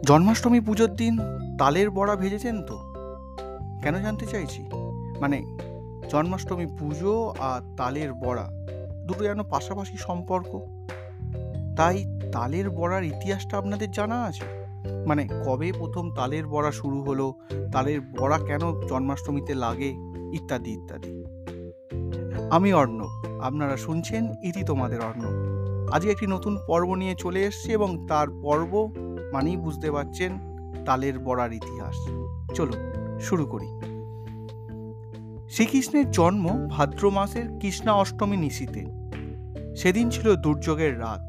জন্মাষ্টমী পুজোর দিন তালের বড়া ভেজেছেন তো? কেন জানতে চাইছি? মানে জন্মাষ্টমী পুজো আর তালের বড়া দুটো যেন পাশাপাশি সম্পর্ক। তাই তালের বড়ার ইতিহাসটা আপনাদের জানা আছে? মানে কবে প্রথম তালের বড়া শুরু হলো, তালের বড়া কেন জন্মাষ্টমীতে লাগে, ইত্যাদি ইত্যাদি। আমি অর্ণব, আপনারা শুনছেন ইতি তোমাদের অর্ণব। আজকে একটি নতুন পর্ব নিয়ে চলে এসেছি এবং তার পর্ব মানেই বুঝতে পারছেন তালের বড়ার ইতিহাস। চলুন শুরু করি। শ্রীকৃষ্ণের জন্ম ভাদ্র মাসের কৃষ্ণা অষ্টমী নিশীথে। সেদিন ছিল দুর্যোগের রাত।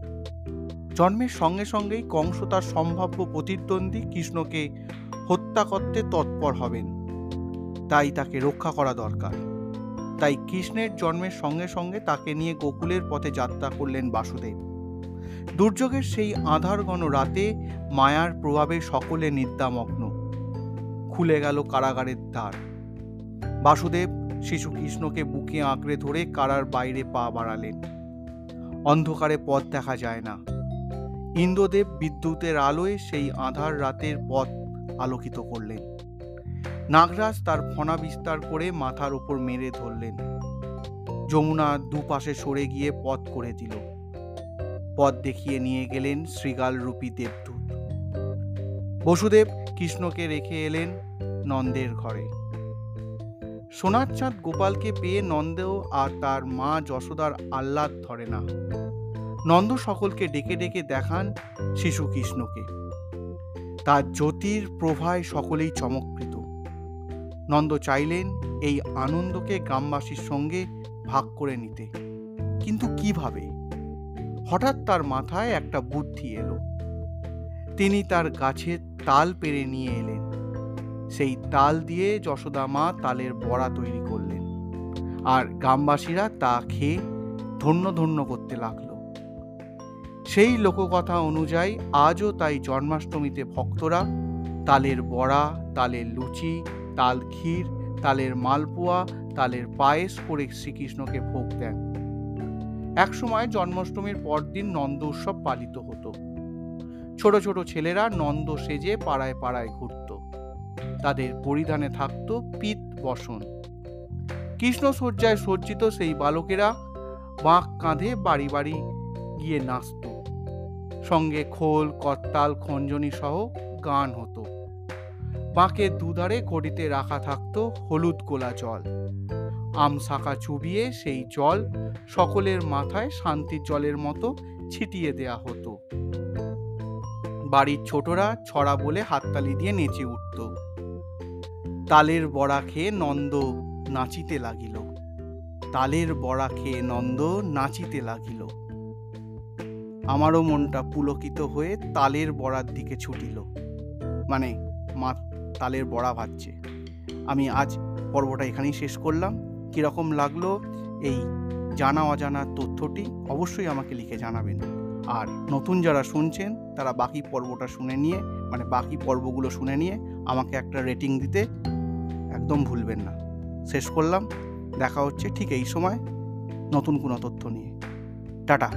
জন্মের সঙ্গে সঙ্গেই কংস তার সম্ভাব্য প্রতিদ্বন্দ্বী কৃষ্ণকে হত্যা করতে তৎপর হবেন, তাই তাকে রক্ষা করা দরকার। তাই কৃষ্ণের জন্মের সঙ্গে সঙ্গে তাকে নিয়ে গোকুলের পথে যাত্রা করলেন বাসুদেব। দুর্যোগের সেই আঁধার ঘন রাতে মায়ার প্রভাবে সকলে নিদ্রামগ্ন। খুলে গেল কারাগারের দ্বার। বাসুদেব শিশু কৃষ্ণকে বুকে আঁকড়ে ধরে কারার বাইরে পা বাড়ালেন। অন্ধকারে পথ দেখা যায় না। ইন্দ্রদেব বিদ্যুতের আলোয় সেই আঁধার রাতের পথ আলোকিত করলেন। নাগরাজ তার ফণা বিস্তার করে মাথার উপর মেরে ধরলেন। যমুনা দুপাশে সরে গিয়ে পথ করে দিল। পথ দেখিয়ে নিয়ে গেলেন শ্রীগাল রূপী দেবদূত। বসুদেব কৃষ্ণকে রেখে এলেন নন্দের ঘরে। সোনার চাঁদ গোপালকে পেয়ে নন্দ আর তার মা যশোদার আহ্লাদ ধরে না। নন্দ সকলকে ডেকে ডেকে দেখান শিশু কৃষ্ণকে। তার জ্যোতির প্রভায় সকলেই চমৎকৃত। নন্দ চাইলেন এই আনন্দকে গ্রামবাসীর সঙ্গে ভাগ করে নিতে, কিন্তু কিভাবে? হঠাৎ তার মাথায় একটা বুদ্ধি এলো। তিনি তার গাছের তাল পেড়ে নিয়ে এলেন। সেই তাল দিয়ে যশোদা মা তালের বড়া তৈরি করলেন, আর গ্রামবাসীরা তা খেয়ে ধন্য ধন্য করতে লাগলো। সেই লোককথা অনুযায়ী আজও তাই জন্মাষ্টমীতে ভক্তরা তালের বড়া, তালের লুচি, তাল ক্ষীর, তালের মালপোয়া, তালের পায়েস করে শ্রীকৃষ্ণকে ভোগ দেন। একসময় জন্মাষ্টমীর পরদিন নন্দ উৎসব পালিত হতো। ছোট ছোট ছেলেরা নন্দ সেজে পাড়ায় পাড়ায় ঘুরত। তাদের পরিধানে থাকত পিত বসন। কৃষ্ণ সজ্জায় সজ্জিত সেই বালকেরা বাঁক কাঁধে বাড়ি বাড়ি গিয়ে নাচত। সঙ্গে খোল, করতাল, খঞ্জনি সহ গান হতো। বাঁকের দুধারে ঘটিতে রাখা থাকত হলুদ গোলা জল। আম শাখা চুবিয়ে সেই জল সকলের মাথায় শান্তির জলের মতো ছিটিয়ে দেয়া হতো। বাড়ির ছোটরা ছড়া বলে হাততালি দিয়ে নেচে উঠত। তালের বড়া খেয়ে নন্দ নাচিতে লাগিল। তালের বড়া খেয়ে নন্দ নাচিতে লাগিল। আমারও মনটা পুলকিত হয়ে তালের বড়ার দিকে ছুটিল। মানে মা তালের বড়া ভাজছে। আমি আজ পর্বটা এখানেই শেষ করলাম। কীরকম লাগলো এই জানা অজানা তথ্যটি অবশ্যই আমাকে লিখে জানাবেন। আর নতুন যারা শুনছেন তারা বাকি পর্বটা শুনে নিয়ে, মানে বাকি পর্বগুলো শুনে নিয়ে আমাকে একটা রেটিং দিতে একদম ভুলবেন না। শেষ করলাম। দেখা হচ্ছে ঠিক এই সময় নতুন কোনো তথ্য নিয়ে। টাটা।